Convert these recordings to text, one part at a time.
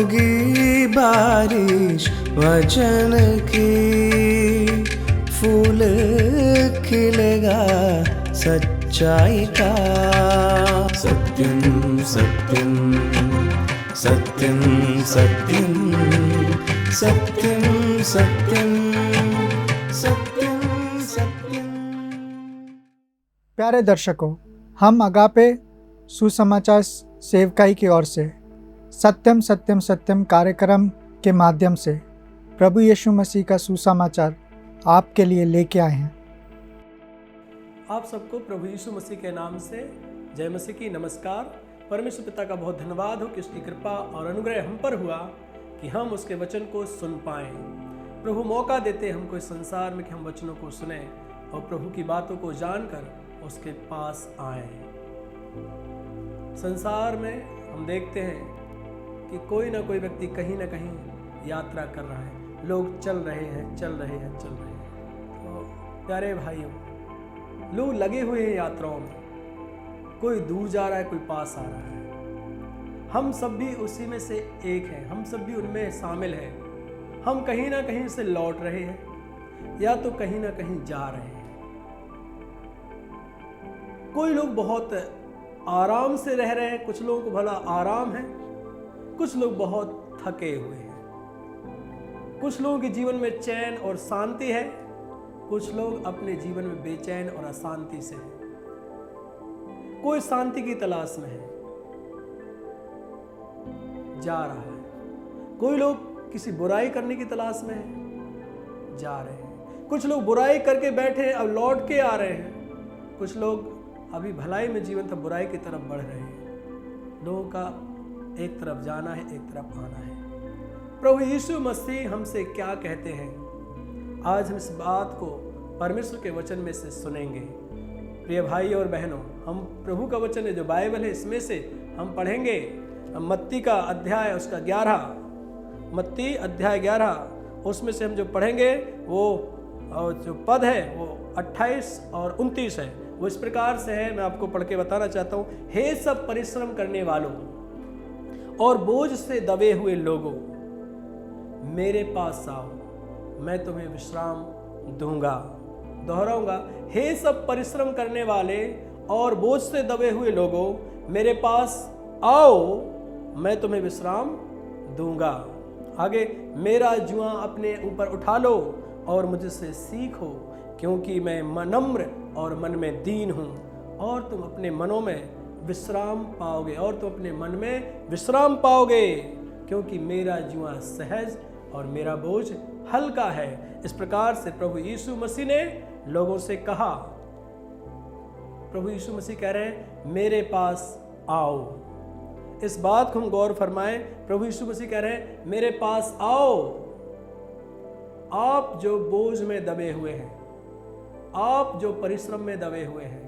होगी बारिश वचन की, फूल खिलेगा सच्चाई का। सत्यम सत्यम सत्यम सत्यम सत्यम सत्यम सत्यम सत्यम। प्यारे दर्शकों, हम अगापे सुसमाचार सेवकाई की ओर से सत्यम सत्यम सत्यम कार्यक्रम के माध्यम से प्रभु यीशु मसीह का सुसमाचार आपके लिए लेके आए हैं। आप सबको प्रभु यीशु मसीह के नाम से जय मसीह की नमस्कार। परमेश्वर पिता का बहुत धन्यवाद हो कि उसकी कृपा और अनुग्रह हम पर हुआ कि हम उसके वचन को सुन पाएं। प्रभु मौका देते हमको इस संसार में कि हम वचनों को सुने और प्रभु की बातों को जानकर उसके पास आएं। संसार में हम देखते हैं कि कोई ना कोई व्यक्ति कहीं ना कहीं यात्रा कर रहा है। लोग चल रहे हैं चल रहे हैं चल रहे हैं। तो प्यारे भाइयों, लोग लगे हुए हैं यात्राओं में, कोई दूर जा रहा है कोई पास आ रहा है। हम सब भी उसी में से एक हैं, हम सब भी उनमें शामिल हैं। हम कहीं ना कहीं से लौट रहे हैं या तो कहीं ना कहीं जा रहे हैं। कोई लोग बहुत आराम से रह रहे हैं, कुछ लोगों को भला आराम है, कुछ लोग बहुत थके हुए हैं। कुछ लोगों के जीवन में चैन और शांति है, कुछ लोग अपने जीवन में बेचैन और अशांति से हैं। कोई शांति की तलाश में है, जा रहा है। कोई लोग किसी बुराई करने की तलाश में है, जा रहे हैं। कुछ लोग बुराई करके बैठे हैं, अब लौट के आ रहे हैं। कुछ लोग अभी भलाई में जीवन था, बुराई की तरफ बढ़ रहे हैं। लोगों का एक तरफ जाना है, एक तरफ आना है। प्रभु यीशु मसीह हमसे क्या कहते हैं, आज हम इस बात को परमेश्वर के वचन में से सुनेंगे। प्रिय भाई और बहनों, हम प्रभु का वचन है जो बाइबल है, इसमें से हम पढ़ेंगे मत्ती का अध्याय उसका 11, मत्ती अध्याय 11, उसमें से हम जो पढ़ेंगे वो जो पद है वो 28 और 29 है। वो इस प्रकार से है, मैं आपको पढ़ के बताना चाहता हूँ। हे सब परिश्रम करने वालों और बोझ से दबे हुए लोगों, मेरे पास आओ, मैं तुम्हें विश्राम दूंगा। दोहराऊंगा, हे सब परिश्रम करने वाले और बोझ से दबे हुए लोगों, मेरे पास आओ, मैं तुम्हें विश्राम दूंगा। आगे, मेरा जुआ अपने ऊपर उठा लो और मुझसे सीखो, क्योंकि मैं नम्र और मन में दीन हूँ, और तुम अपने मनों में विश्राम पाओगे, और तुम अपने मन में विश्राम पाओगे, क्योंकि मेरा जुआ सहज और मेरा बोझ हल्का है। इस प्रकार से प्रभु यीशु मसीह ने लोगों से कहा। प्रभु यीशु मसीह कह रहे हैं मेरे पास आओ। इस बात को हम गौर फरमाएं। प्रभु यीशु मसीह कह रहे हैं मेरे पास आओ, आप जो बोझ में दबे हुए हैं, आप जो परिश्रम में दबे हुए हैं,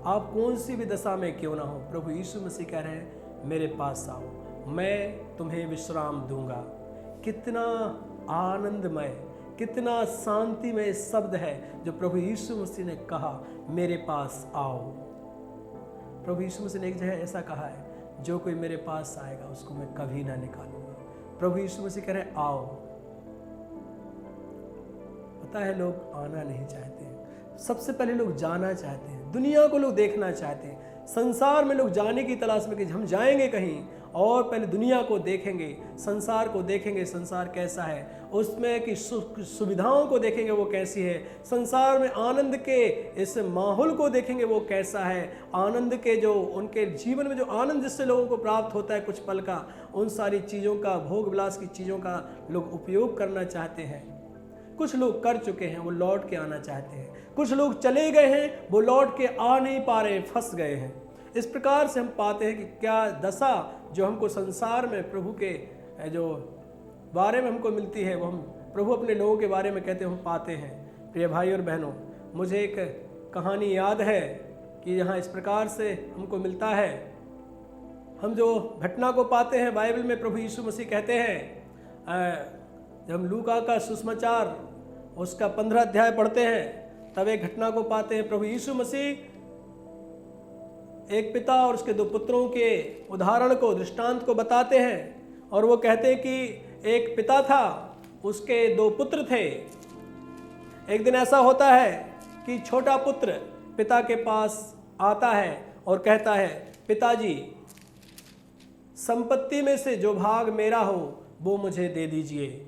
आप कौन सी भी दशा में क्यों ना हो, प्रभु यीशु मसीह कह रहे हैं मेरे पास आओ, मैं तुम्हें विश्राम दूंगा। कितना आनंदमय, कितना शांतिमय शब्द है जो प्रभु यीशु मसीह ने कहा, मेरे पास आओ। प्रभु यीशु मसीह ने एक जगह ऐसा कहा है, जो कोई मेरे पास आएगा उसको मैं कभी ना निकालूंगा। प्रभु यीशु मसीह कह रहे हैं आओ। पता है, लोग आना नहीं चाहते हैं, सबसे पहले लोग जाना चाहते हैं, दुनिया को लोग देखना चाहते हैं। संसार में लोग जाने की तलाश में कि हम जाएंगे कहीं और पहले दुनिया को देखेंगे, संसार को देखेंगे, संसार कैसा है, उसमें की सुविधाओं को देखेंगे वो कैसी है, संसार में आनंद के इस माहौल को देखेंगे वो कैसा है, आनंद के जो उनके जीवन में जो आनंद जिससे लोगों को प्राप्त होता है कुछ पल का, उन सारी चीज़ों का, भोग विलास की चीज़ों का लोग उपयोग करना चाहते हैं। कुछ लोग कर चुके हैं, वो लौट के आना चाहते हैं। कुछ लोग चले गए हैं, वो लौट के आ नहीं पा रहे, फंस गए हैं। इस प्रकार से हम पाते हैं कि क्या दशा जो हमको संसार में प्रभु के जो बारे में हमको मिलती है, वो हम प्रभु अपने लोगों के बारे में कहते हैं, हम पाते हैं। प्रिय भाई और बहनों, मुझे एक कहानी याद है कि यहाँ इस प्रकार से हमको मिलता है। हम जो घटना को पाते हैं बाइबल में, प्रभु यीशु मसीह कहते हैं, जब हम लूका का सुसमाचार उसका 15 अध्याय पढ़ते हैं, तब एक घटना को पाते हैं। प्रभु यीशु मसीह एक पिता और उसके 2 पुत्रों के उदाहरण को, दृष्टांत को बताते हैं। और वो कहते हैं कि एक पिता था, उसके 2 पुत्र थे। एक दिन ऐसा होता है कि छोटा पुत्र पिता के पास आता है और कहता है, पिताजी संपत्ति में से जो भाग मेरा हो वो मुझे दे दीजिए।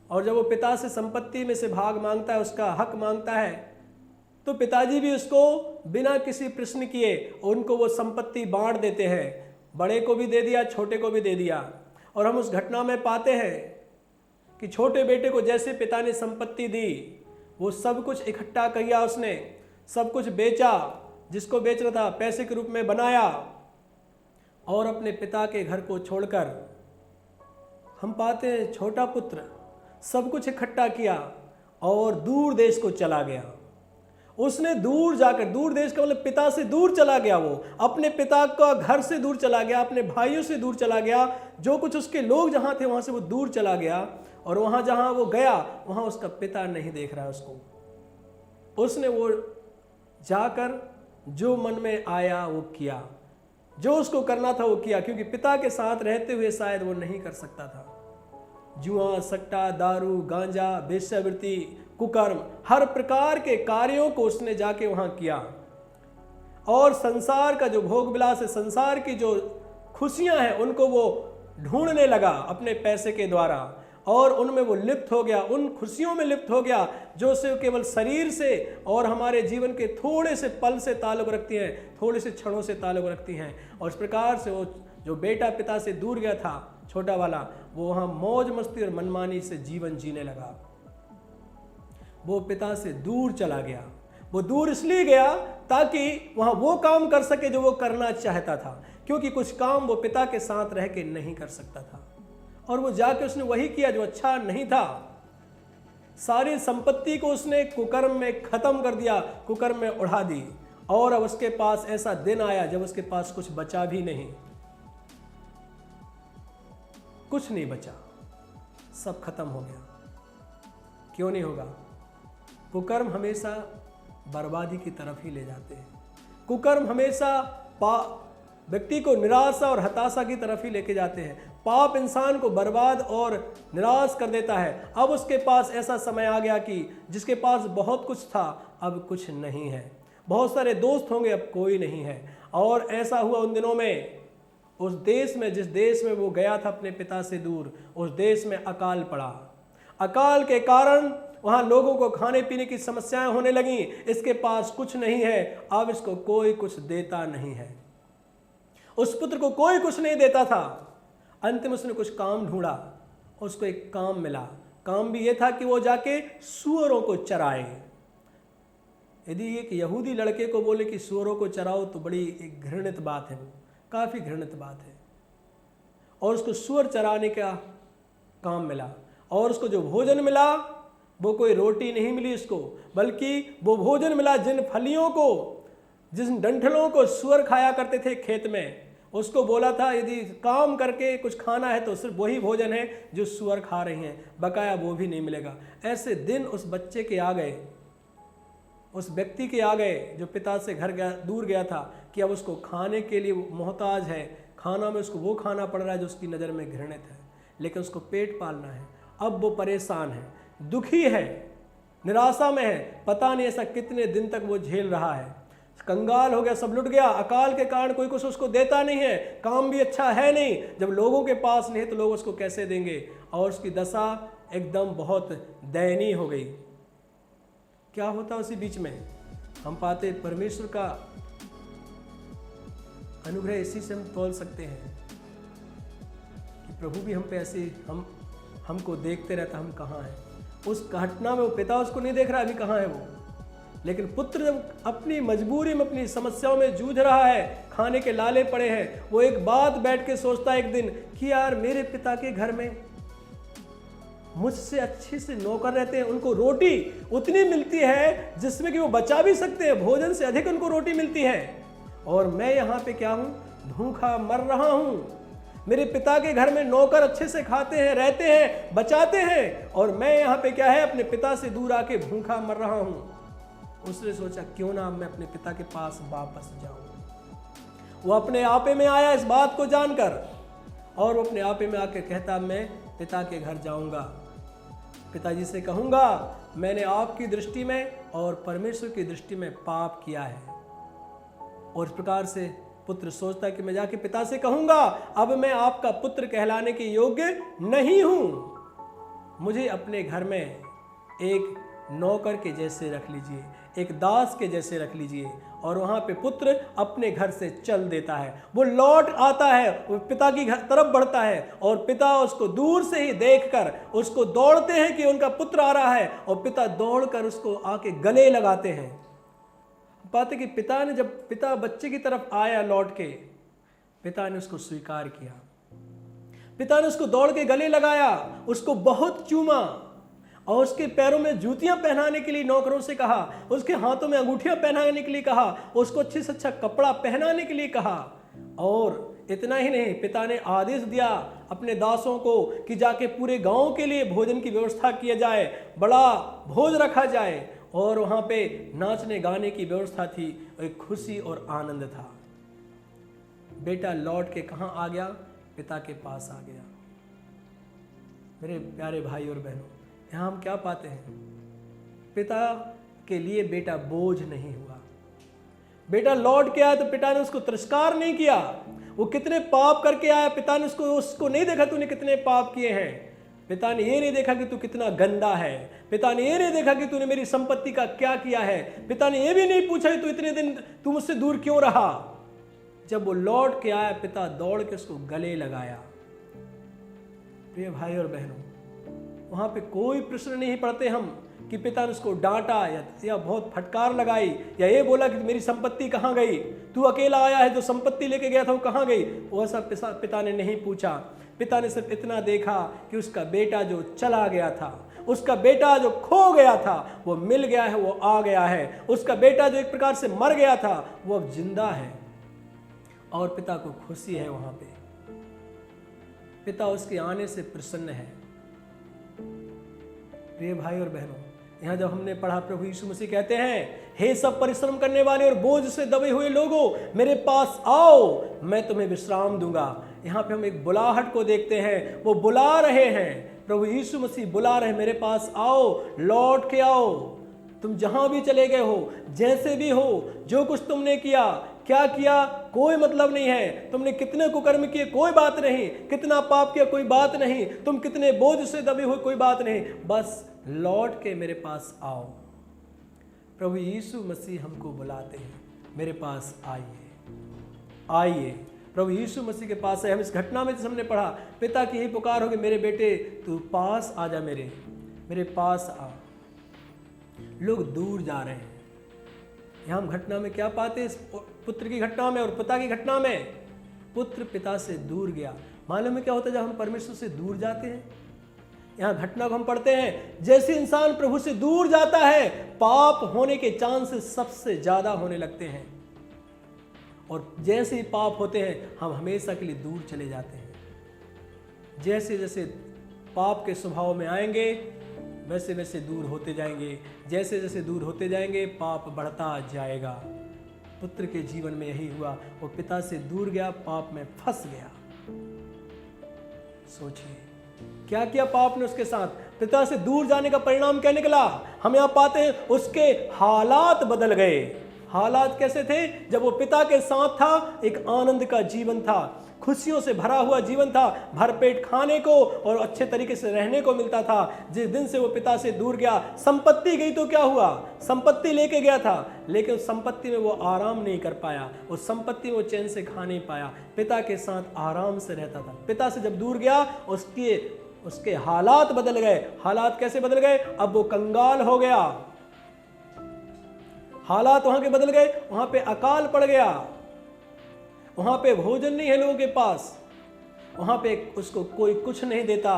और जब वो पिता से संपत्ति में से भाग मांगता है, उसका हक मांगता है, तो पिताजी भी उसको बिना किसी प्रश्न किए उनको वो संपत्ति बांट देते हैं। बड़े को भी दे दिया, छोटे को भी दे दिया। और हम उस घटना में पाते हैं कि छोटे बेटे को जैसे पिता ने संपत्ति दी, वो सब कुछ इकट्ठा किया, उसने सब कुछ बेचा, जिसको बेचना था पैसे के रूप में बनाया, और अपने पिता के घर को छोड़कर हम पाते हैं छोटा पुत्र सब कुछ इकट्ठा किया और दूर देश को चला गया। उसने दूर जाकर, दूर देश का मतलब पिता से दूर चला गया, वो अपने पिता का घर से दूर चला गया, अपने भाइयों से दूर चला गया, जो कुछ उसके लोग जहाँ थे वहाँ से वो दूर चला गया। और वहाँ जहाँ वो गया वहाँ उसका पिता नहीं देख रहा है उसको। उसने वो जाकर जो मन में आया वो किया, जो उसको करना था वो किया, क्योंकि पिता के साथ रहते हुए शायद वो नहीं कर सकता था। जुआ, सट्टा, दारू, गांजा, वेश्यावृत्ति, कुकर्म, हर प्रकार के कार्यों को उसने जाके वहां किया। और संसार का जो भोग विलास है, संसार की जो खुशियां हैं, उनको वो ढूंढने लगा अपने पैसे के द्वारा, और उनमें वो लिप्त हो गया, उन खुशियों में लिप्त हो गया जो उसे केवल शरीर से और हमारे जीवन के थोड़े से पल से ताल्लुक रखती हैं, थोड़े से क्षणों से ताल्लुक रखती हैं। और इस प्रकार से वो जो बेटा पिता से दूर गया था, छोटा वाला, वो वहाँ मौज मस्ती और मनमानी से जीवन जीने लगा। वो पिता से दूर चला गया। वो दूर इसलिए गया ताकि वहाँ वो काम कर सके जो वो करना चाहता था, क्योंकि कुछ काम वो पिता के साथ रह के नहीं कर सकता था। और वो जाके उसने वही किया जो अच्छा नहीं था। सारी संपत्ति को उसने कुकर्म में खत्म कर दिया, कुकर्म में उड़ा दी। और अब उसके पास ऐसा दिन आया जब उसके पास कुछ बचा भी नहीं, कुछ नहीं बचा, सब खत्म हो गया। क्यों नहीं होगा? कुकर्म हमेशा बर्बादी की तरफ ही ले जाते हैं। कुकर्म हमेशा व्यक्ति को निराशा और हताशा की तरफ ही लेके जाते हैं। पाप इंसान को बर्बाद और निराश कर देता है। अब उसके पास ऐसा समय आ गया कि जिसके पास बहुत कुछ था अब कुछ नहीं है, बहुत सारे दोस्त होंगे अब कोई नहीं है। और ऐसा हुआ उन दिनों में, उस देश में, जिस देश में वो गया था अपने पिता से दूर, उस देश में अकाल पड़ा। अकाल के कारण वहाँ लोगों को खाने पीने की समस्याएं होने लगी। इसके पास कुछ नहीं है, अब इसको कोई कुछ देता नहीं है। उस पुत्र को कोई कुछ नहीं देता था। अंतिम उसने कुछ काम ढूंढा, उसको एक काम मिला। काम भी ये था कि वो जाके सूअरों को चराए। यदि एक यहूदी लड़के को बोले कि सूअरों को चराओ तो बड़ी एक घृणित बात है, वो काफ़ी घृणित बात है। और उसको सूअर चराने का काम मिला। और उसको जो भोजन मिला वो कोई रोटी नहीं मिली उसको, बल्कि वो भोजन मिला जिन फलियों को, जिन डंठलों को सूअर खाया करते थे खेत में। उसको बोला था यदि काम करके कुछ खाना है तो सिर्फ वही भोजन है जो सूअर खा रही हैं, बकाया वो भी नहीं मिलेगा। ऐसे दिन उस बच्चे के आ गए, उस व्यक्ति के आ गए जो पिता से घर गया, दूर गया था, कि अब उसको खाने के लिए मोहताज है। खाना में उसको वो खाना पड़ रहा है जो उसकी नज़र में घृणित है, लेकिन उसको पेट पालना है। अब वो परेशान है, दुखी है, निराशा में है। पता नहीं ऐसा कितने दिन तक वो झेल रहा है। कंगाल हो गया, सब लुट गया। अकाल के कारण कोई कुछ उसको देता नहीं है, काम भी अच्छा है नहीं। जब लोगों के पास नहीं तो लोग उसको कैसे देंगे? और उसकी दशा एकदम बहुत दयनीय हो गई। क्या होता उसी बीच में हम पाते परमेश्वर का अनुग्रह इसी से हम तोल सकते हैं कि प्रभु भी हम पे ऐसे हमको देखते रहता, हम कहाँ हैं। उस घटना में वो पिता उसको नहीं देख रहा अभी कहाँ है वो, लेकिन पुत्र जब अपनी मजबूरी में, अपनी समस्याओं में जूझ रहा है, खाने के लाले पड़े हैं, वो एक बात बैठ के सोचता है एक दिन कि यार मेरे पिता के घर में मुझसे अच्छे से नौकर रहते हैं, उनको रोटी उतनी मिलती है जिसमें कि वो बचा भी सकते हैं, भोजन से अधिक उनको रोटी मिलती है, और मैं यहाँ पे क्या हूँ, भूखा मर रहा हूँ। मेरे पिता के घर में नौकर अच्छे से खाते हैं, रहते हैं, बचाते हैं, और मैं यहाँ पे क्या है, अपने पिता से दूर आके भूखा मर रहा हूँ। उसने सोचा क्यों ना मैं अपने पिता के पास वापस जाऊं। वो अपने आपे में आया इस बात को जानकर, और वो अपने आपे में आकर कहता, मैं पिता के घर जाऊंगा, पिताजी से कहूंगा मैंने आपकी दृष्टि में और परमेश्वर की दृष्टि में पाप किया है। और इस प्रकार से पुत्र सोचता है कि मैं जाके पिता से कहूंगा अब मैं आपका पुत्र कहलाने के योग्य नहीं हूं, मुझे अपने घर में एक नौकर के जैसे रख लीजिए, एक दास के जैसे रख लीजिए। और वहाँ पे पुत्र अपने घर से चल देता है, वो लौट आता है, वो पिता की तरफ बढ़ता है और पिता उसको दूर से ही देखकर उसको दौड़ते हैं कि उनका पुत्र आ रहा है, और पिता दौड़कर उसको आके गले लगाते हैं। पाते कि पिता ने, जब पिता बच्चे की तरफ आया लौट के, पिता ने उसको स्वीकार किया, पिता ने उसको दौड़ के गले लगाया, उसको बहुत चूमा और उसके पैरों में जूतियां पहनाने के लिए नौकरों से कहा, उसके हाथों में अंगूठियां पहनाने के लिए कहा, उसको अच्छे से अच्छा कपड़ा पहनाने के लिए कहा। और इतना ही नहीं, पिता ने आदेश दिया अपने दासों को कि जाके पूरे गांव के लिए भोजन की व्यवस्था किया जाए, बड़ा भोज रखा जाए, और वहां पे नाचने गाने की व्यवस्था थी, एक खुशी और आनंद था। बेटा लौट के कहां आ गया? पिता के पास आ गया। मेरे प्यारे भाई और बहनों, यहाँ हम क्या पाते हैं? पिता के लिए बेटा बोझ नहीं हुआ। बेटा लौट के आया तो पिता ने उसको तिरस्कार नहीं किया। वो कितने पाप करके आया, पिता ने उसको नहीं देखा तूने कितने पाप किए हैं। पिता ने ये नहीं देखा कि तू कितना गंदा है। पिता ने ये नहीं देखा कि तूने मेरी संपत्ति का क्या किया है। पिता ने ये भी नहीं पूछा कि तू इतने दिन तू मुझसे दूर क्यों रहा। जब वो लौट के आया, पिता दौड़ के उसको गले लगाया। प्रिय भाई और बहनों, वहां पे कोई प्रश्न नहीं पड़ते हम कि पिता ने उसको डांटा या बहुत फटकार लगाई या ये बोला कि मेरी संपत्ति कहाँ गई, तू अकेला आया है, जो संपत्ति लेके गया था वो कहाँ गई। वो सब पिता ने नहीं पूछा। पिता ने सिर्फ इतना देखा कि उसका बेटा जो चला गया था, उसका बेटा जो खो गया था, वो मिल गया है, वो आ गया है। उसका बेटा जो एक प्रकार से मर गया था, वो अब जिंदा है और पिता को खुशी है। वहां पे पिता उसके आने से प्रसन्न है। प्रिय भाई और बहनों, यहाँ जब हमने पढ़ा, प्रभु यीशु मसीह कहते हैं, हे सब परिश्रम करने वाले और बोझ से दबे हुए लोगों, मेरे पास आओ, मैं तुम्हें विश्राम दूंगा। यहाँ पे हम एक बुलाहट को देखते हैं, वो बुला रहे हैं, प्रभु यीशु मसीह बुला रहे हैं, मेरे पास आओ, लौट के आओ। तुम जहां भी चले गए हो, जैसे भी हो, जो कुछ तुमने किया, क्या किया, कोई मतलब नहीं है। तुमने कितने कुकर्म किए, कोई बात नहीं। कितना पाप किया, कोई बात नहीं। तुम कितने बोझ से दबे हुए, कोई बात नहीं। बस लौट के मेरे पास आओ। प्रभु यीशु मसीह हमको बुलाते हैं, मेरे पास आइए, आइए। प्रभु यीशु मसीह के पास है। हम इस घटना में जिस हमने पढ़ा, पिता की यही पुकार होगी, मेरे बेटे तू पास आ जा, मेरे पास आ। लोग दूर जा रहे हैं। यहाँ हम घटना में क्या पाते हैं? पुत्र की घटना में और पिता की घटना में, पुत्र पिता से दूर गया। मालूम है क्या होता है जब हम परमेश्वर से दूर जाते हैं? यहाँ घटना को हम पढ़ते हैं, जैसे इंसान प्रभु से दूर जाता है, पाप होने के चांसेस सबसे ज्यादा होने लगते हैं। और जैसे ही पाप होते हैं, हम हमेशा के लिए दूर चले जाते हैं। जैसे जैसे पाप के स्वभाव में आएंगे, वैसे वैसे दूर होते जाएंगे। जैसे जैसे दूर होते जाएंगे, पाप बढ़ता जाएगा। पुत्र के जीवन में यही हुआ। वो पिता से दूर गया, पाप में फंस गया। सोचिए क्या किया पाप ने उसके साथ। पिता से दूर जाने का परिणाम क्या निकला? हम यहाँ पाते हैं, उसके हालात बदल गए। हालात कैसे थे? जब वो पिता के साथ था, एक आनंद का जीवन था, खुशियों से भरा हुआ जीवन था, भरपेट खाने को और अच्छे तरीके से रहने को मिलता था। जिस दिन से वो पिता से दूर गया, संपत्ति गई तो क्या हुआ? संपत्ति लेके गया था, लेकिन उस संपत्ति में वो आराम नहीं कर पाया, उस संपत्ति में वो चैन से खा नहीं पाया। पिता के साथ आराम से रहता था। पिता से जब दूर गया, उसके हालात बदल गए। हालात कैसे बदल गए? अब वो कंगाल हो गया। हालात वहां के बदल गए। वहां पे अकाल पड़ गया, वहां पे भोजन नहीं है लोगों के पास, वहां पे उसको कोई कुछ नहीं देता।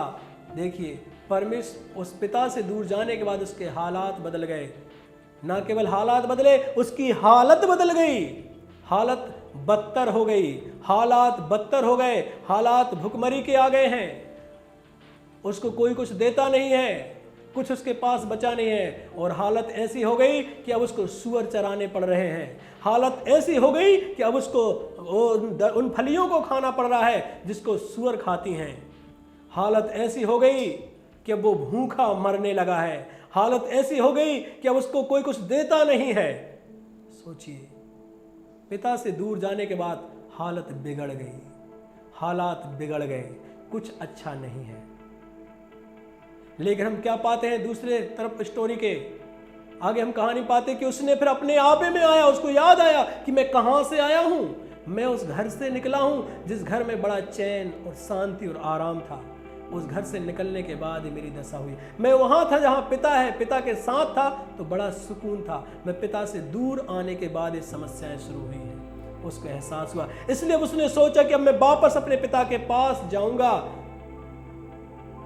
देखिए, परमेश्वर उस पिता से दूर जाने के बाद उसके हालात बदल गए। ना केवल हालात बदले, उसकी हालत बदल गई। हालत बदतर हो गई, हालात बदतर हो गए, हालात भुखमरी के आ गए हैं। उसको कोई कुछ देता नहीं है, कुछ उसके पास बचा नहीं है, और हालत ऐसी हो गई कि अब उसको सूअर चराने पड़ रहे हैं। हालत ऐसी हो गई कि अब उसको उन फलियों को खाना पड़ रहा है जिसको सूअर खाती हैं। हालत ऐसी हो गई कि अब वो भूखा मरने लगा है। हालत ऐसी हो गई कि अब उसको कोई कुछ देता नहीं है। सोचिए, पिता से दूर जाने के बाद हालत बिगड़ गई, हालात बिगड़ गए, कुछ अच्छा नहीं है। लेकिन हम क्या पाते हैं दूसरे तरफ स्टोरी के आगे? हम कहानी पाते कि उसने फिर अपने आपे में आया, उसको याद आया कि मैं कहां से आया हूं। मैं उस घर से निकला हूं जिस घर में बड़ा चैन और शांति और आराम था। उस घर से निकलने के बाद ही मेरी दशा हुई। मैं वहां था जहां पिता है, पिता के साथ था तो बड़ा सुकून था। मैं पिता से दूर आने के बाद ये समस्याएं शुरू हुई हैं। उसको एहसास हुआ, इसलिए उसने सोचा कि अब मैं वापस अपने पिता के पास जाऊंगा।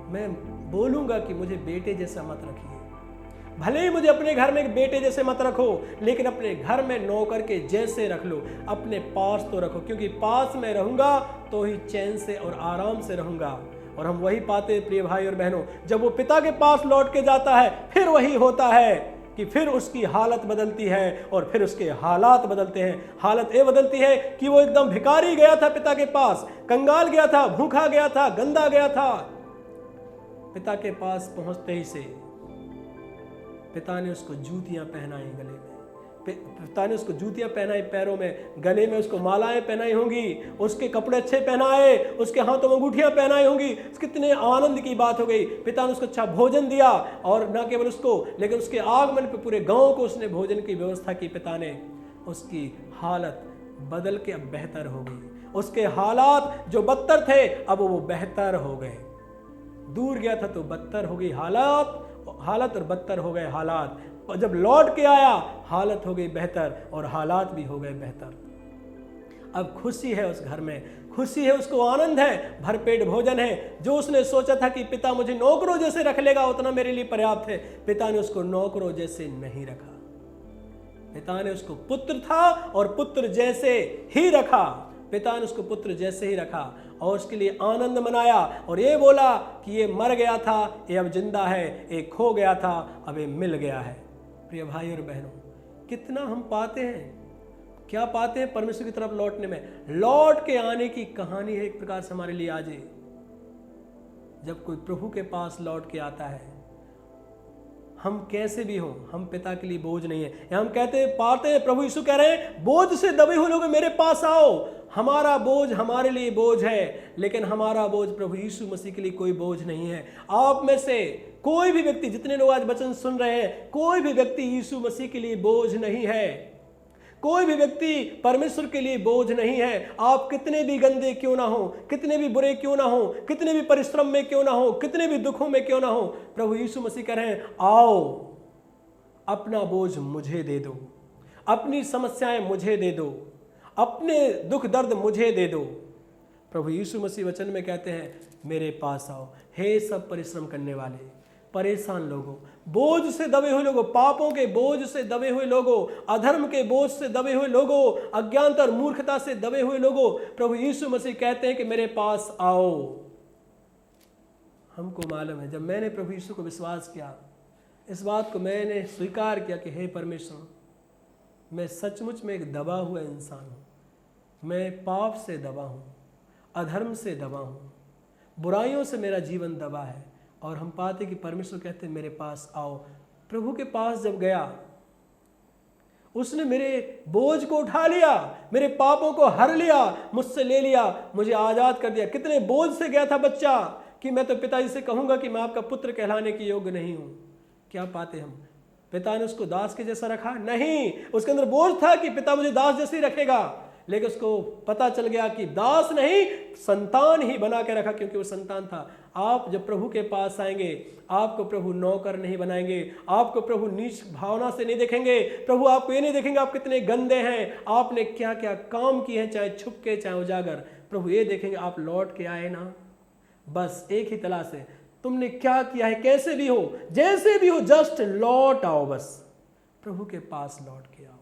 मैं बोलूंगा कि मुझे बेटे जैसा मत रखिए, भले ही मुझे अपने घर में एक बेटे जैसे मत रखो, लेकिन अपने घर में नौकर के जैसे रख लो, अपने पास तो रखो, क्योंकि पास में रहूंगा तो ही चैन से और आराम से रहूंगा। और हम वही पाते हैं प्रिय भाई और बहनों, जब वो पिता के पास लौट के जाता है फिर वही होता है कि फिर उसकी हालत बदलती है और फिर उसके हालात बदलते हैं। हालत ये बदलती है कि वो एकदम भिखारी गया था पिता के पास, कंगाल गया था, भूखा गया था, गंदा गया था। पिता के पास पहुंचते ही से पिता ने उसको जूतियां पहनाई गले में, पिता ने उसको जूतियां पहनाई पैरों में, गले में उसको मालाएं पहनाई होंगी, उसके कपड़े अच्छे पहनाए, उसके हाथों में अंगूठियां पहनाई होंगी। कितने आनंद की बात हो गई। पिता ने उसको अच्छा भोजन दिया, और न केवल उसको लेकिन उसके आगमन पे पूरे गांव को उसने भोजन की व्यवस्था की। पिता ने उसकी हालत बदल के अब बेहतर हो गई। उसके हालात जो बदतर थे अब वो बेहतर हो गए। दूर गया था तो बदतर हो गई हालत और बदतर हो गए हालात। और जब लौट के आया हालत हो गई बेहतर और हालात भी हो गए बेहतर। अब खुशी है उस घर में, खुशी है, उसको आनंद है, भरपेट भोजन है। जो उसने सोचा था कि पिता मुझे नौकरों जैसे रख लेगा उतना मेरे लिए पर्याप्त है, पिता ने उसको नौकरों जैसे नहीं रखा। पिता ने उसको पुत्र था और पुत्र जैसे ही रखा। पिता ने उसको पुत्र जैसे ही रखा और उसके लिए आनंद मनाया और ये बोला कि ये मर गया था, ये अब जिंदा है, ये खो गया था, अब ये मिल गया है। प्रिय भाई और बहनों, कितना हम पाते हैं, क्या पाते हैं परमेश्वर की तरफ लौटने में। लौट के आने की कहानी है एक प्रकार से हमारे लिए आज। जब कोई प्रभु के पास लौट के आता है, हम कैसे भी हो, हम पिता के लिए बोझ नहीं है। या हम पाते हैं प्रभु यीशु कह रहे हैं, बोझ से दबे हुए लोग मेरे पास आओ। हमारा बोझ हमारे लिए बोझ है, लेकिन हमारा बोझ प्रभु यीशु मसीह के लिए कोई बोझ नहीं है। आप में से कोई भी व्यक्ति, जितने लोग आज वचन सुन रहे हैं, कोई भी व्यक्ति यीशु मसीह के लिए बोझ नहीं है। कोई भी व्यक्ति परमेश्वर के लिए बोझ नहीं है। आप कितने भी गंदे क्यों ना हो, कितने भी बुरे क्यों ना हो, कितने भी परिश्रम में क्यों ना हो, कितने भी दुखों में क्यों ना हो, प्रभु यीशु मसीह कह रहे हैं, आओ अपना बोझ मुझे दे दो, अपनी समस्याएं मुझे दे दो, अपने दुख दर्द मुझे दे दो। प्रभु यीशु मसीह वचन में कहते हैं, मेरे पास आओ हे सब परिश्रम करने वाले, परेशान लोगों, बोझ से दबे हुए लोगों, पापों के बोझ से दबे हुए लोगों, अधर्म के बोझ से दबे हुए लोगों, अज्ञानता और मूर्खता से दबे हुए लोगों, प्रभु यीशु मसीह कहते हैं कि मेरे पास आओ। हमको मालूम है, जब मैंने प्रभु यीशु को विश्वास किया, इस बात को मैंने स्वीकार किया कि हे परमेश्वर, मैं सचमुच में एक दबा हुआ इंसान हूँ, मैं पाप से दबा हूँ, अधर्म से दबा हूँ, बुराइयों से मेरा जीवन दबा है। और हम पाते कि परमेश्वर कहते हैं मेरे पास आओ। प्रभु के पास जब गया, उसने मेरे बोझ को उठा लिया, मेरे पापों को हर लिया, मुझसे ले लिया, मुझे आज़ाद कर दिया। कितने बोझ से गया था बच्चा कि मैं तो पिताजी से कहूँगा कि मैं आपका पुत्र कहलाने के योग्य नहीं हूँ। क्या पाते हम, पिता ने उसको दास के जैसा रखा? नहीं, उसके अंदर बोझ था कि पिता मुझे दास जैसे ही रखेगा, लेकिन उसको पता चल गया कि दास नहीं, संतान ही बना के रखा, क्योंकि वो संतान था। आप जब प्रभु के पास आएंगे, आपको प्रभु नौकर नहीं बनाएंगे, आपको प्रभु नीच भावना से नहीं देखेंगे। प्रभु आपको ये नहीं देखेंगे आप कितने गंदे हैं, आपने क्या क्या काम किए हैं, चाहे छुप के चाहे उजागर। प्रभु ये देखेंगे आप लौट के आए ना, बस एक ही तलाश है, तुमने क्या किया है, कैसे भी हो, जैसे भी हो, जस्ट लौट आओ, बस प्रभु के पास लौट के आओ।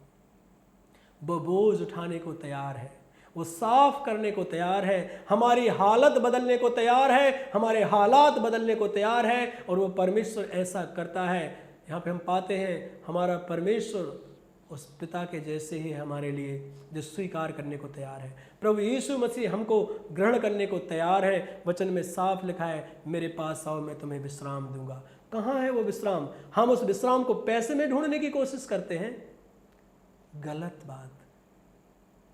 वो बोझ उठाने को तैयार है, वो साफ करने को तैयार है, हमारी हालत बदलने को तैयार है, हमारे हालात बदलने को तैयार है। और वो परमेश्वर ऐसा करता है। यहाँ पे हम पाते हैं हमारा परमेश्वर उस पिता के जैसे ही हमारे लिए, जो स्वीकार करने को तैयार है। प्रभु यीशु मसीह हमको ग्रहण करने को तैयार है। वचन में साफ लिखा है, मेरे पास आओ मैं तुम्हें विश्राम दूंगा। कहाँ है वो विश्राम? हम उस विश्राम को पैसे में ढूंढने की कोशिश करते हैं। गलत बात,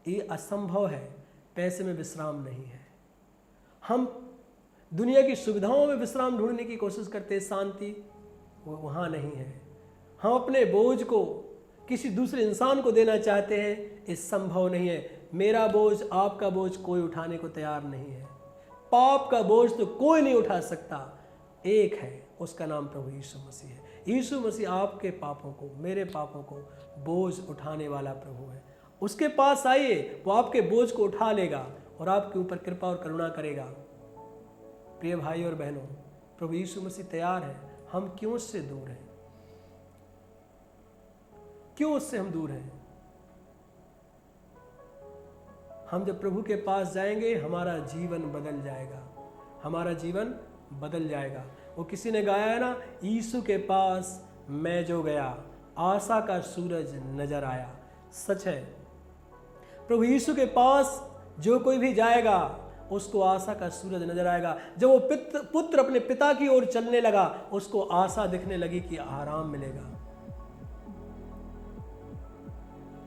ये असंभव है। पैसे में विश्राम नहीं है। हम दुनिया की सुविधाओं में विश्राम ढूंढने की कोशिश करते हैं, शांति वो वहाँ नहीं है। हम अपने बोझ को किसी दूसरे इंसान को देना चाहते हैं, ये संभव नहीं है। मेरा बोझ, आपका बोझ कोई उठाने को तैयार नहीं है। पाप का बोझ तो कोई नहीं उठा सकता। एक है, उसका नाम प्रभु यीशु मसीह है। यीशु मसीह आपके पापों को, मेरे पापों को बोझ उठाने वाला प्रभु है। उसके पास आइए, वो आपके बोझ को उठा लेगा और आपके ऊपर कृपा और करुणा करेगा। प्रिय भाई और बहनों, प्रभु यीशु मसीह तैयार है। हम क्यों उससे दूर हैं? क्यों उससे हम दूर हैं? हम जब प्रभु के पास जाएंगे, हमारा जीवन बदल जाएगा। हमारा जीवन बदल जाएगा। वो किसी ने गाया है ना, यीशु के पास मैं जो गया, आशा का सूरज नजर आया। सच है, प्रभु यीशु के पास जो कोई भी जाएगा, उसको आशा का सूरज नजर आएगा। जब वो पुत्र अपने पिता की ओर चलने लगा, उसको आशा दिखने लगी कि आराम मिलेगा।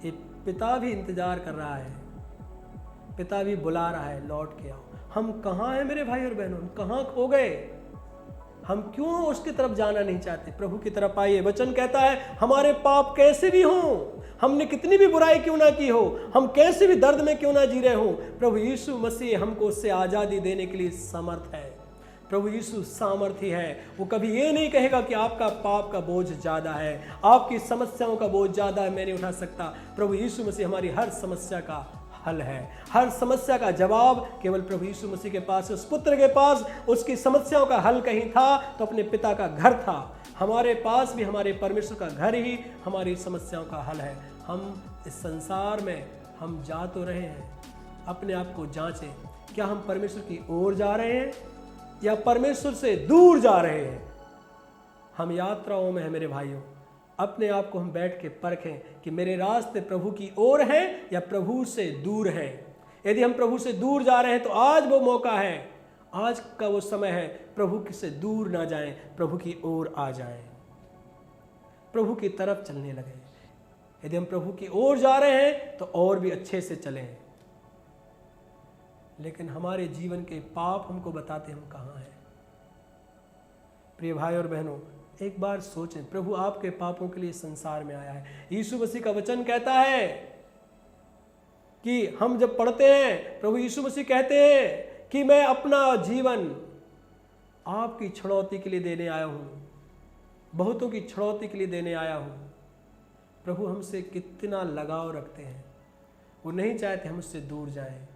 ये पिता भी इंतजार कर रहा है, पिता भी बुला रहा है, लौट के आओ। हम कहाँ हैं मेरे भाई और बहनों? हम कहाँ खो गए? हम क्यों उसकी तरफ जाना नहीं चाहते? प्रभु की तरफ आइए। वचन कहता है, हमारे पाप कैसे भी हों, हमने कितनी भी बुराई क्यों ना की हो, हम कैसे भी दर्द में क्यों ना जी रहे हो, प्रभु यीशु मसीह हमको उससे आज़ादी देने के लिए समर्थ है। प्रभु यीशु सामर्थी है। वो कभी ये नहीं कहेगा कि आपका पाप का बोझ ज़्यादा है, आपकी समस्याओं का बोझ ज़्यादा है, मैं नहीं उठा सकता। प्रभु यीशु मसीह हमारी हर समस्या का हल है। हर समस्या का जवाब केवल प्रभु यीशु मसीह के पास। उस पुत्र के पास उसकी समस्याओं का हल कहीं था तो अपने पिता का घर था। हमारे पास भी हमारे परमेश्वर का घर ही हमारी समस्याओं का हल है। हम इस संसार में हम जा तो रहे हैं, अपने आप को जांचें, क्या हम परमेश्वर की ओर जा रहे हैं या परमेश्वर से दूर जा रहे हैं? हम यात्राओं में हैं मेरे भाइयों। अपने आप को हम बैठ के परखें कि मेरे रास्ते प्रभु की ओर हैं या प्रभु से दूर हैं। यदि हम प्रभु से दूर जा रहे हैं तो आज वो मौका है, आज का वो समय है, प्रभु से दूर ना जाएं, प्रभु की ओर आ जाएं, प्रभु की तरफ चलने लगें। यदि हम प्रभु की ओर जा रहे हैं तो और भी अच्छे से चलें। लेकिन हमारे जीवन के पाप हमको बताते हम कहाँ हैं। प्रिय भाई और बहनों, एक बार सोचें, प्रभु आपके पापों के लिए संसार में आया है। यीशु मसीह का वचन कहता है कि हम जब पढ़ते हैं, प्रभु यीशु मसीह कहते हैं कि मैं अपना जीवन आपकी छुड़ौती के लिए देने आया हूँ, बहुतों की छुड़ौती के लिए देने आया हूँ। प्रभु हमसे कितना लगाव रखते हैं। वो नहीं चाहते हम उससे दूर जाएं।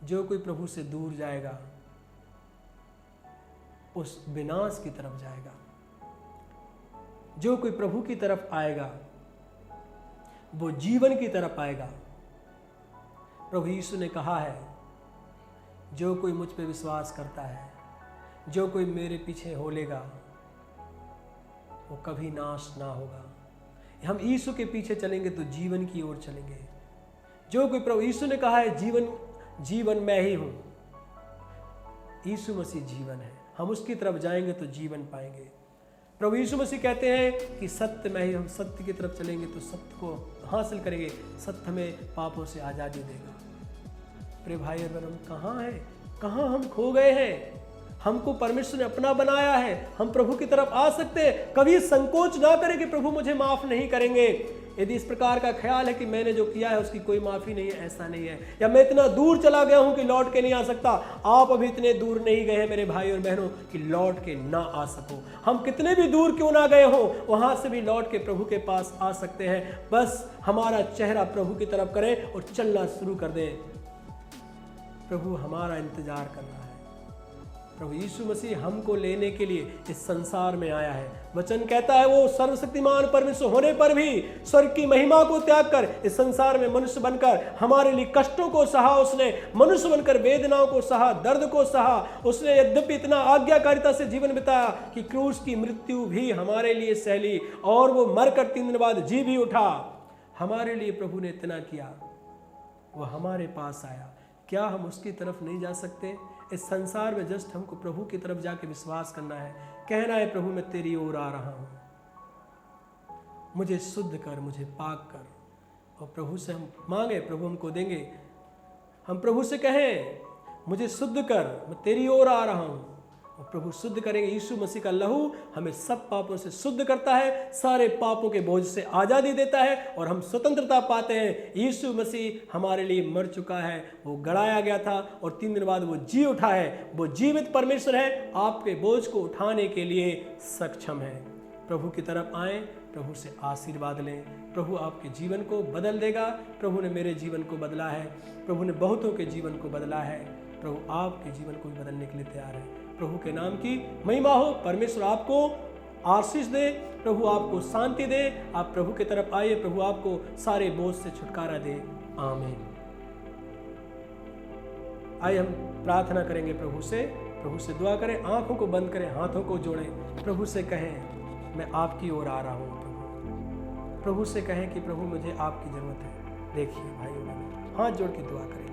जो कोई प्रभु से दूर जाएगा उस विनाश की तरफ जाएगा। जो कोई प्रभु की तरफ आएगा वो जीवन की तरफ आएगा। प्रभु यीशु ने कहा है, जो कोई मुझ पे विश्वास करता है, जो कोई मेरे पीछे हो लेगा, वो कभी नाश ना होगा। हम यीशु के पीछे चलेंगे तो जीवन की ओर चलेंगे। जो कोई प्रभु यीशु ने कहा है, जीवन मैं ही हूं। यीशु मसीह जीवन है। हम उसकी तरफ जाएंगे तो जीवन पाएंगे। प्रभु यीशु मसीह कहते हैं कि सत्य में ही, हम सत्य की तरफ चलेंगे तो सत्य को हासिल करेंगे। सत्य हमें पापों से आज़ादी देगा। प्रिय भाई और बहन, हम कहाँ हैं? कहाँ हम खो गए हैं? हमको परमेश्वर ने अपना बनाया है। हम प्रभु की तरफ आ सकते हैं। कभी संकोच ना करें कि प्रभु मुझे माफ़ नहीं करेंगे। यदि इस प्रकार का ख्याल है कि मैंने जो किया है उसकी कोई माफ़ी नहीं है, ऐसा नहीं है। या मैं इतना दूर चला गया हूं कि लौट के नहीं आ सकता, आप अभी इतने दूर नहीं गए हैं मेरे भाई और बहनों कि लौट के ना आ सको। हम कितने भी दूर क्यों ना गए हों, वहां से भी लौट के प्रभु के पास आ सकते हैं। बस हमारा चेहरा प्रभु की तरफ करें और चलना शुरू कर दें। प्रभु हमारा इंतजार कर रहा है। प्रभु यीशु मसीह हमको लेने के लिए इस संसार में आया है। वचन कहता है वो सर्वशक्तिमान परमेश्वर होने पर भी स्वर्ग की महिमा को त्याग कर इस संसार में मनुष्य बनकर हमारे लिए कष्टों को सहा, उसने मनुष्य बनकर वेदनाओं को सहा, दर्द को सहा। उसने यद्यपि इतना आज्ञाकारिता से जीवन बिताया कि क्रूस की मृत्यु भी हमारे लिए सहली और वो मरकर 3 दिन बाद जी भी उठा। हमारे लिए प्रभु ने इतना किया, वो हमारे पास आया। क्या हम उसकी तरफ नहीं जा सकते? इस संसार में जस्ट हमको प्रभु की तरफ जाके विश्वास करना है, कहना है प्रभु मैं तेरी ओर आ रहा हूं, मुझे शुद्ध कर, मुझे पाक कर। और प्रभु से हम मांगे, प्रभु हमको देंगे। हम प्रभु से कहें मुझे शुद्ध कर, मैं तेरी ओर आ रहा हूं, और प्रभु शुद्ध करेंगे। यीशु मसीह का लहू हमें सब पापों से शुद्ध करता है, सारे पापों के बोझ से आज़ादी देता है और हम स्वतंत्रता पाते हैं। यीशु मसीह हमारे लिए मर चुका है, वो गड़ाया गया था और 3 दिन बाद वो जी उठा है। वो जीवित परमेश्वर है, आपके बोझ को उठाने के लिए सक्षम है। प्रभु की तरफ आएँ, प्रभु से आशीर्वाद लें। प्रभु आपके जीवन को बदल देगा। प्रभु ने मेरे जीवन को बदला है, प्रभु ने बहुतों के जीवन को बदला है। प्रभु आपके जीवन को भी बदलने के लिए तैयार है। प्रभु के नाम की महिमा हो। परमेश्वर आपको आशीष दे, प्रभु आपको शांति दे। आप प्रभु की तरफ आइए, प्रभु आपको सारे बोझ से छुटकारा दे। आमीन। आइए हम प्रार्थना करेंगे प्रभु से दुआ करें। आंखों को बंद करें, हाथों को जोड़ें, प्रभु से कहें मैं आपकी ओर आ रहा हूँ। प्रभु से कहें कि प्रभु मुझे आपकी जरूरत है। देखिए भाइयों बहनों, हाथ जोड़ के दुआ करेंगे।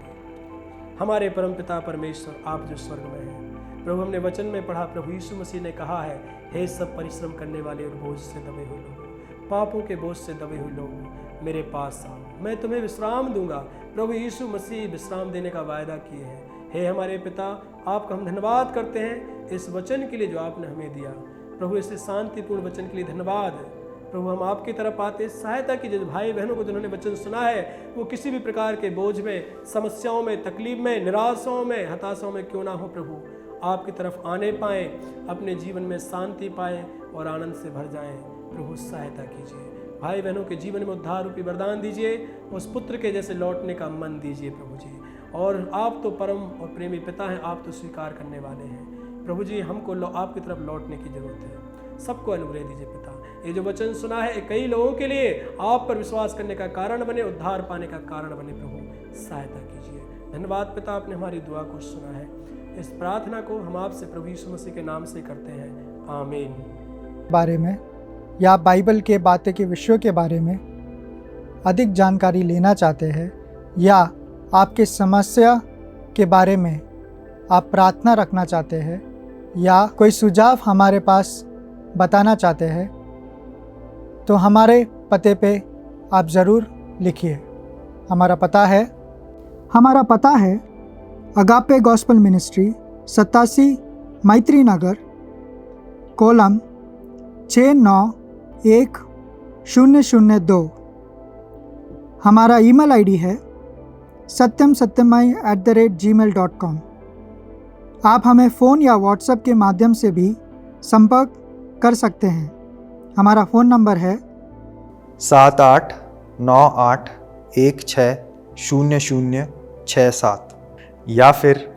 हमारे परम पिता परमेश्वर, आप जो स्वर्ग में हैं, प्रभु हमने वचन में पढ़ा, प्रभु यीशु मसीह ने कहा है, हे सब परिश्रम करने वाले और बोझ से दबे हुए लोगों, पापों के बोझ से दबे हुए लोगों, मेरे पास आओ, मैं तुम्हें विश्राम दूंगा। प्रभु यीशु मसीह विश्राम देने का वायदा किए हैं। हे हमारे पिता, आपका हम धन्यवाद करते हैं इस वचन के लिए जो आपने हमें दिया। प्रभु इस शांतिपूर्ण वचन के लिए धन्यवाद। प्रभु हम आपकी तरफ आते सहायता कीजिए। भाई बहनों को जिन्होंने वचन सुना है, वो किसी भी प्रकार के बोझ में, समस्याओं में, तकलीफ में, निराशाओं में, हताशाओं में क्यों ना हो, प्रभु आपकी तरफ आने पाएँ, अपने जीवन में शांति पाएँ और आनंद से भर जाएँ। प्रभु सहायता कीजिए। भाई बहनों के जीवन में उद्धार रूपी वरदान दीजिए, उस पुत्र के जैसे लौटने का मन दीजिए प्रभु जी। और आप तो परम और प्रेमी पिता हैं, आप तो स्वीकार करने वाले हैं। प्रभु जी हमको आपकी तरफ लौटने की जरूरत है। सबको अनुग्रह दीजिए पिता। ये जो वचन सुना है कई लोगों के लिए आप पर विश्वास करने का कारण बने, उद्धार पाने का कारण बने। प्रभु सहायता कीजिए। धन्यवाद पिता, आपने हमारी दुआ को सुना है। इस प्रार्थना को हम आपसे प्रभु यीशु मसीह के नाम से करते हैं। आमीन। बारे में या बाइबल के बातें के विषयों के बारे में अधिक जानकारी लेना चाहते हैं या आपके समस्या के बारे में आप प्रार्थना रखना चाहते हैं या कोई सुझाव हमारे पास बताना चाहते हैं, तो हमारे पते पे आप ज़रूर लिखिए। हमारा पता है अगापे गॉस्पेल मिनिस्ट्री, 87 मैत्री नगर, कोलम 691002। हमारा ईमेल आईडी है satyamsatyamai@gmail.com। आप हमें फ़ोन या व्हाट्सएप के माध्यम से भी संपर्क कर सकते हैं। हमारा फ़ोन नंबर है 7898160067 या फिर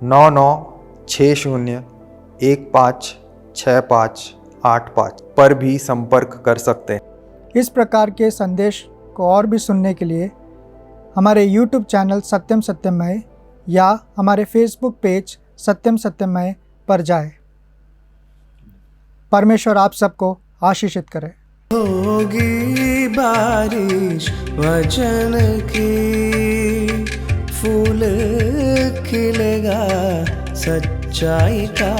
9960156585 पर भी संपर्क कर सकते हैं। इस प्रकार के संदेश को और भी सुनने के लिए हमारे YouTube चैनल सत्यम सत्यमय या हमारे Facebook पेज सत्यम सत्यमय पर जाएं। परमेश्वर आप सबको आशीषित करे। होगी बारिश वचन की, फूल खिलेगा सच्चाई का।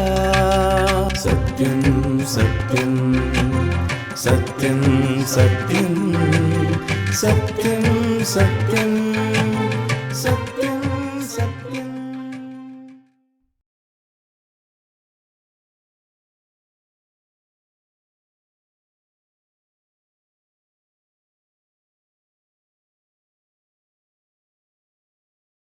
सत्यम सत्यम सत्यम सत्यम सत्यम सत्यम